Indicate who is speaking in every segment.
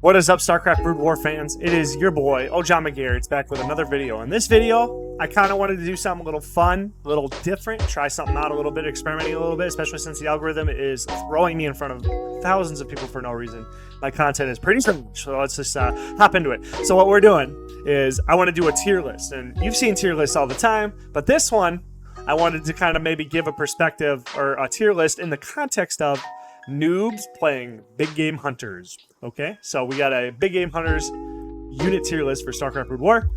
Speaker 1: What is up, Starcraft Broodwar fans? It is your boy, John McGarrett's back with another video. In this video, I kind of wanted to do something a little fun, a little different, try something out a little bit, experimenting a little bit, especially since the algorithm is throwing me in front of thousands of people for no reason. My content is pretty strange, so let's just hop into it. So what we're doing is I want to do a tier list, and you've seen tier lists all the time, but this one, I wanted to kind of maybe give a perspective or a tier list in the context of noobs playing big game hunters. Okay, so we got a big game hunters unit tier list for Starcraft Broodwar,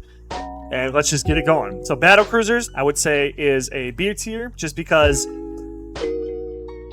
Speaker 1: and let's just get it going. So battle cruisers, I would say, is a B tier, just because,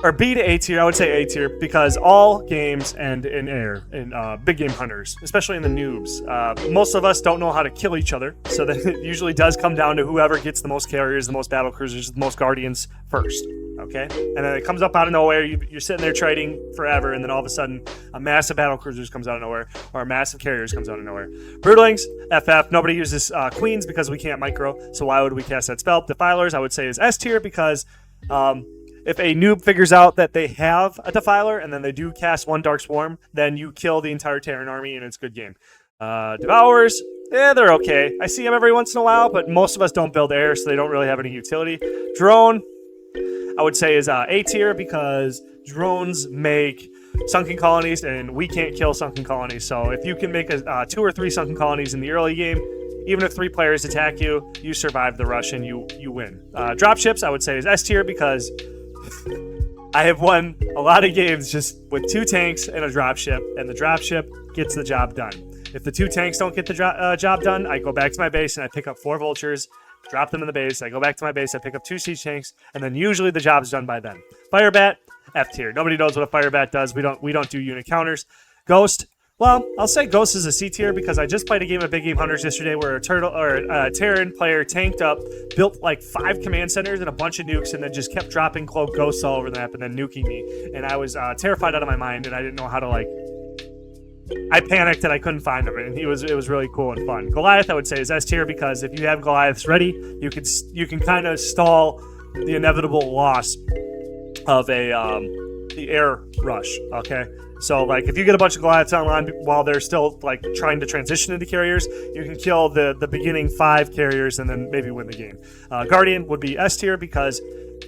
Speaker 1: or B to A tier. I would say A tier because all games end in air in big game hunters, especially in the noobs. Most of us don't know how to kill each other, so that it usually does come down to whoever gets the most carriers, the most battle cruisers, the most guardians first. Okay, and then it comes up out of nowhere. You're sitting there trading forever, and then all of a sudden, a massive battle cruisers comes out of nowhere, or a massive carriers comes out of nowhere. Broodlings, FF. Nobody uses queens because we can't micro, so why would we cast that spell? Defilers, I would say, is S tier because if a noob figures out that they have a Defiler and then they do cast one Dark Swarm, then you kill the entire Terran army, and it's a good game. Devourers, they're okay. I see them every once in a while, but most of us don't build air, so they don't really have any utility. Drone, I would say, is A tier because drones make sunken colonies, and we can't kill sunken colonies. So if you can make 2 or 3 sunken colonies in the early game, even if 3 players attack you, you survive the rush and you win. Dropships, I would say, is S tier because I have won a lot of games just with 2 tanks and a dropship, and the dropship gets the job done. If the 2 tanks don't get the job done, I go back to my base and I pick up 4 vultures, drop them in the base. I go back to my base, I pick up 2 siege tanks, and then usually the job's done by then. Firebat, F tier. Nobody knows what a Firebat does. We don't do unit counters. Ghost, well, I'll say Ghost is a C tier because I just played a game of Big Game Hunters yesterday where a Terran player tanked up, built like 5 command centers and a bunch of nukes, and then just kept dropping cloak ghosts all over the map and then nuking me. And I was terrified out of my mind, and I didn't know how to I panicked and I couldn't find him, and it was really cool and fun. Goliath, I would say, is S tier because if you have Goliaths ready, you can kind of stall the inevitable loss of the air rush. Okay, so if you get a bunch of Goliaths online while they're still trying to transition into carriers, you can kill the beginning 5 carriers and then maybe win the game. Guardian would be S tier because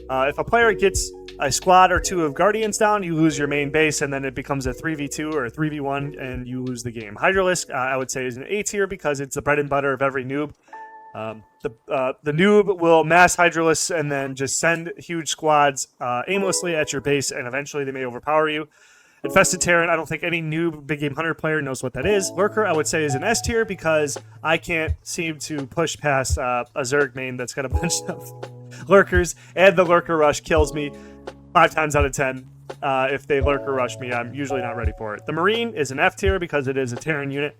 Speaker 1: if a player gets a squad or 2 of Guardians down, you lose your main base, and then it becomes a 3v2 or a 3v1, and you lose the game. Hydralisk, I would say, is an A tier because it's the bread and butter of every noob. The noob will mass Hydralisks and then just send huge squads aimlessly at your base, and eventually they may overpower you. Infested Terran, I don't think any noob Big Game Hunter player knows what that is. Lurker, I would say, is an S tier because I can't seem to push past a Zerg main that's got a bunch of lurkers, and the lurker rush kills me 5 times out of 10. If they lurker rush me, I'm usually not ready for it. The Marine is an F tier because it is a Terran unit.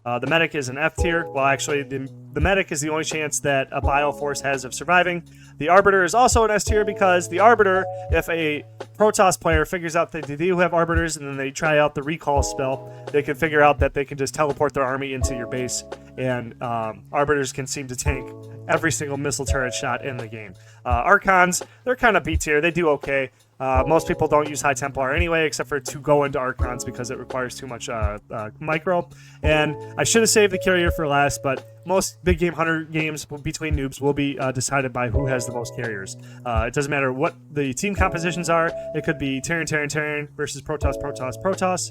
Speaker 1: The Medic is an F tier. Well, actually, the Medic is the only chance that a Bio Force has of surviving. The Arbiter is also an S tier because the Arbiter, if a Protoss player figures out that they do have Arbiters and then they try out the recall spell, they can figure out that they can just teleport their army into your base, and Arbiters can seem to tank every single missile turret shot in the game. Archons, they're kind of B tier. They do okay. Most people don't use High Templar anyway, except for to go into Archons because it requires too much micro. And I should have saved the carrier for last, but most Big Game Hunter games between noobs will be decided by who has the most carriers. It doesn't matter what the team compositions are. It could be Terran versus Protoss,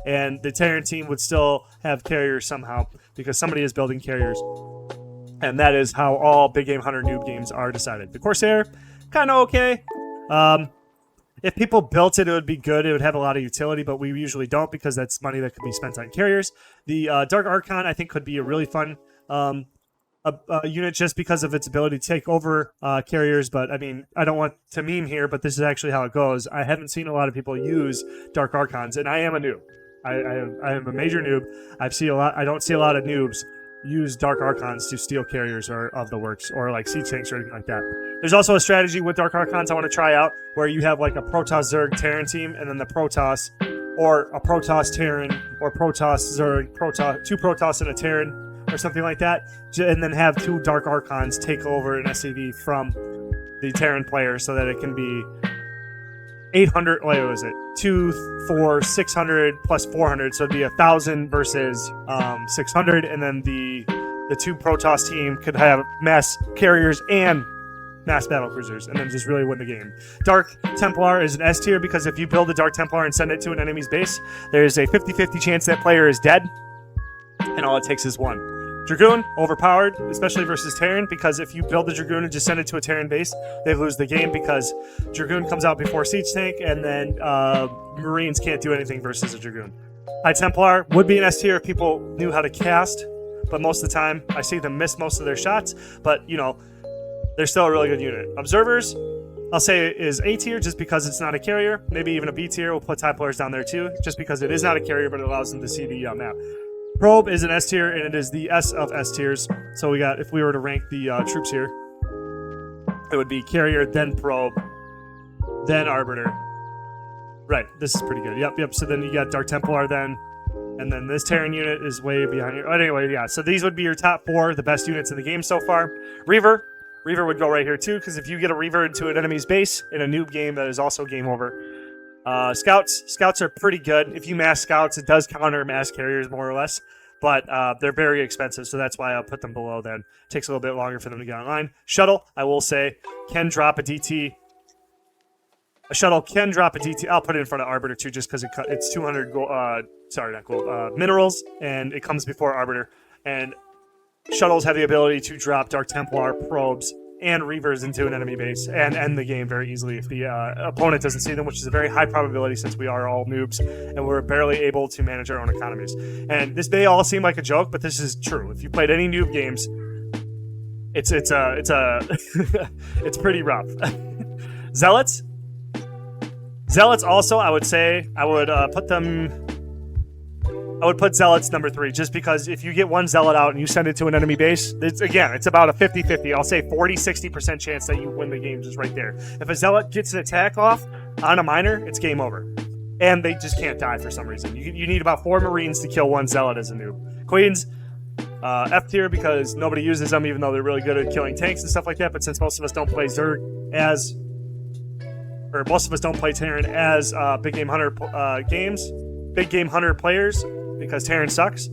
Speaker 1: and the Terran team would still have carriers somehow because somebody is building carriers. And that is how all Big Game Hunter noob games are decided. The Corsair, kind of okay. If people built it, it would be good. It would have a lot of utility, but we usually don't because that's money that could be spent on carriers. The Dark Archon, I think, could be a really fun unit just because of its ability to take over carriers. But, I mean, I don't want to meme here, but this is actually how it goes. I haven't seen a lot of people use Dark Archons, and I am a noob. I am a major noob. I don't see a lot of noobs use Dark Archons to steal carriers or of the works, or siege tanks or anything like that. There's also a strategy with Dark Archons I want to try out where you have a Protoss Zerg Terran team, and then the Protoss, or a Protoss Terran, or Protoss Zerg, 2 Protoss and a Terran, or something like that, and then have 2 Dark Archons take over an SCV from the Terran player so that it can be 800, what was it? 2, 4, 600 plus 400, so it'd be 1,000 versus 600, and then the two Protoss team could have mass carriers and mass battle cruisers, and then just really win the game. Dark Templar is an S tier because if you build a Dark Templar and send it to an enemy's base, there's a 50-50 chance that player is dead, and all it takes is one. Dragoon, overpowered, especially versus Terran, because if you build the Dragoon and just send it to a Terran base, they lose the game because Dragoon comes out before Siege Tank, and then Marines can't do anything versus a Dragoon. High Templar would be an S tier if people knew how to cast, but most of the time, I see them miss most of their shots, but, you know, they're still a really good unit. Observers, I'll say is A tier just because it's not a carrier, maybe even a B tier. We'll put Templars down there too, just because it is not a carrier, but it allows them to see the map. Probe is an S tier, and it is the S of S tiers. So we got, if we were to rank the troops here, it would be Carrier, then Probe, then Arbiter. Right, this is pretty good. Yep. So then you got Dark Templar then, and then this Terran unit is way behind here. But anyway, yeah, so these would be your top 4, the best units in the game so far. Reaver would go right here too, because if you get a Reaver into an enemy's base in a noob game, that is also game over. Scouts are pretty good. If you mass scouts, it does counter mass carriers more or less, but they're very expensive, so that's why I'll put them below then. Takes a little bit longer for them to get online. Shuttle, I will say, can drop a DT. A shuttle can drop a DT. I'll put it in front of Arbiter too, just because it's 200 gold, minerals, and it comes before Arbiter. And shuttles have the ability to drop Dark Templar, probes, and Reavers into an enemy base and end the game very easily if the opponent doesn't see them, which is a very high probability since we are all noobs and we're barely able to manage our own economies. And this may all seem like a joke, but this is true. If you played any noob games, it's it's pretty rough. Zealots also, I would say I would put Zealots number 3, just because if you get one Zealot out and you send it to an enemy base, it's about a 50-50. I'll say 40-60% chance that you win the game just right there. If a Zealot gets an attack off on a miner, it's game over. And they just can't die for some reason. You need about 4 Marines to kill one Zealot as a noob. Queens, F tier because nobody uses them, even though they're really good at killing tanks and stuff like that, but since most of us don't play Zerg most of us don't play Terran as Big Game Hunter Big Game Hunter players, because Terran sucks.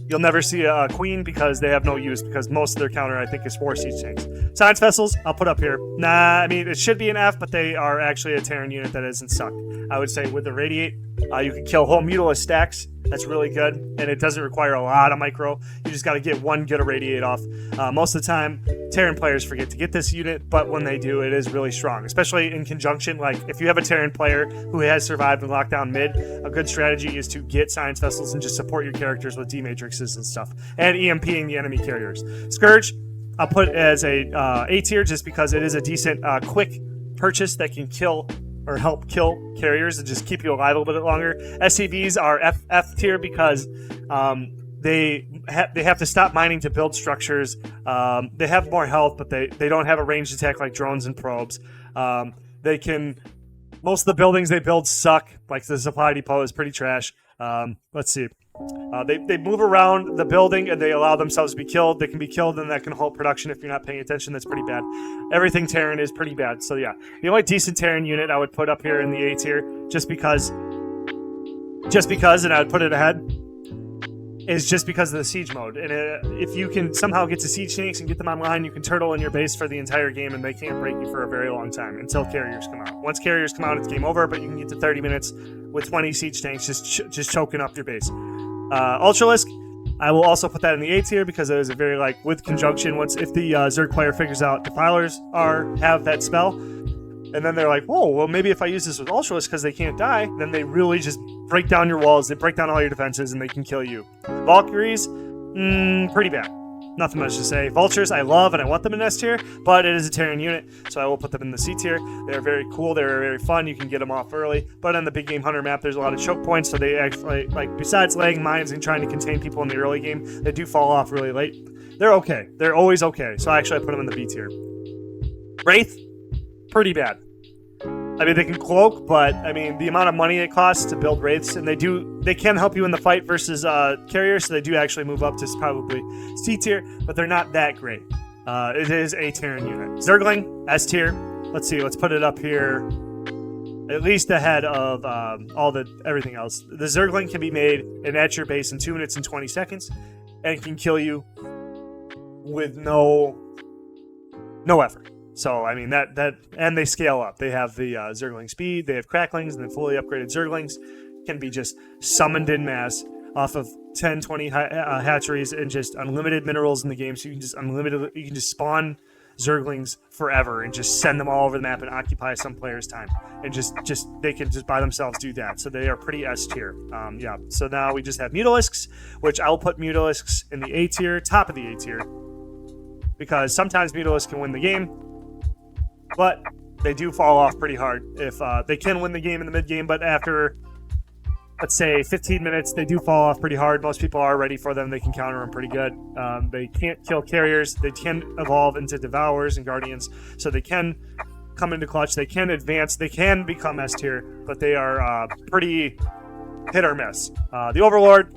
Speaker 1: You'll never see a Queen because they have no use, because most of their counter, I think, is 4 siege tanks. Science Vessels, I'll put up here. Nah, I mean, it should be an F, but they are actually a Terran unit that isn't sucked. I would say with the Radiate, you can kill whole Mutilus stacks. That's really good, and it doesn't require a lot of micro. You just got to get one good Irradiate off. Most of the time, Terran players forget to get this unit, but when they do, it is really strong, especially in conjunction. Like, if you have a Terran player who has survived in lockdown mid, a good strategy is to get Science Vessels and just support your characters with D-Matrixes and stuff, and EMPing the enemy carriers. Scourge, I'll put as a tier just because it is a decent, quick purchase that can kill or help kill carriers and just keep you alive a little bit longer. SCVs are F tier because they have to stop mining to build structures. They have more health, but they don't have a ranged attack like drones and probes. Most of the buildings they build suck. Like the supply depot is pretty trash. Let's see. They move around the building and they allow themselves to be killed. They can be killed and that can halt production if you're not paying attention. That's pretty bad. Everything Terran is pretty bad. So yeah, the only decent Terran unit I would put up here in the A tier, just because, and I would put it ahead, is just because of the siege mode. And if you can somehow get to siege tanks and get them online, you can turtle in your base for the entire game and they can't break you for a very long time until carriers come out. Once carriers come out, it's game over, but you can get to 30 minutes with 20 siege tanks just choking up your base. Ultralisk, I will also put that in the A tier because it is a very, like, with conjunction, if the Zerg player figures out Defilers have that spell, and then they're like, whoa, well, maybe if I use this with Ultralisk because they can't die, then they really just break down your walls, they break down all your defenses, and they can kill you. Valkyries, pretty bad. Nothing much to say. Vultures, I love, and I want them in S tier, but it is a Terran unit, so I will put them in the C tier. They're very cool, they're very fun, you can get them off early, but on the Big Game Hunter map, there's a lot of choke points, so they actually, like, besides laying mines and trying to contain people in the early game, they do fall off really late. They're okay. They're always okay, so actually I put them in the B tier. Wraith, pretty bad. I mean, they can cloak, but, I mean, the amount of money it costs to build Wraiths, and they can help you in the fight versus carriers, so they do actually move up to probably C tier, but they're not that great. It is a Terran unit. Zergling, S tier. Let's see, let's put it up here. at least ahead of everything else. The Zergling can be made and at your base in 2 minutes and 20 seconds, and can kill you with no effort. So I mean that and they scale up. They have the Zergling speed, they have cracklings, and then fully upgraded Zerglings can be just summoned in mass off of 10, 20 hatcheries and just unlimited minerals in the game. So you can just spawn Zerglings forever and just send them all over the map and occupy some player's time. And they can just by themselves do that. So they are pretty S tier. Yeah. So now we just have Mutalisks, which I'll put Mutalisks in the A tier, top of the A tier, because sometimes Mutalisks can win the game, but they do fall off pretty hard. If they can win the game in the mid game, but after, let's say, 15 minutes, they do fall off pretty hard. Most people are ready for them. They can counter them pretty good. They can't kill carriers. They can evolve into Devourers and Guardians, so they can come into clutch. They can advance. They can become S tier, but they are pretty hit or miss. The Overlord,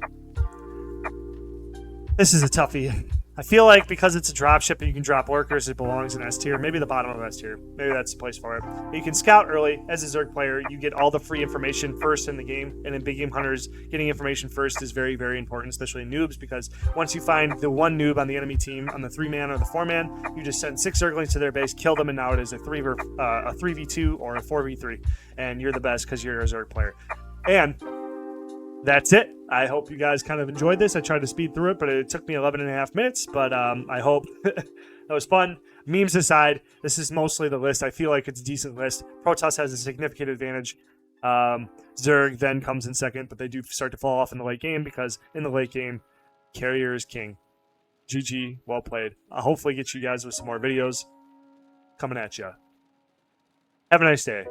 Speaker 1: this is a toughie. I feel like because it's a dropship and you can drop Lurkers, it belongs in S tier. Maybe the bottom of S tier. Maybe that's the place for it. You can scout early. As a Zerg player, you get all the free information first in the game. And in big game hunters, getting information first is very, very important, especially in noobs, because once you find the one noob on the enemy team, on the 3-man or the 4-man, you just send 6 Zerglings to their base, kill them, and now it is a 3v2 or a 4v3. And you're the best because you're a Zerg player. And that's it. I hope you guys kind of enjoyed this. I tried to speed through it, but it took me 11 and a half minutes. But I hope that was fun. Memes aside, this is mostly the list. I feel like it's a decent list. Protoss has a significant advantage. Zerg then comes in second, but they do start to fall off in the late game because in the late game, carrier is king. GG, well played. I'll hopefully get you guys with some more videos coming at you. Have a nice day.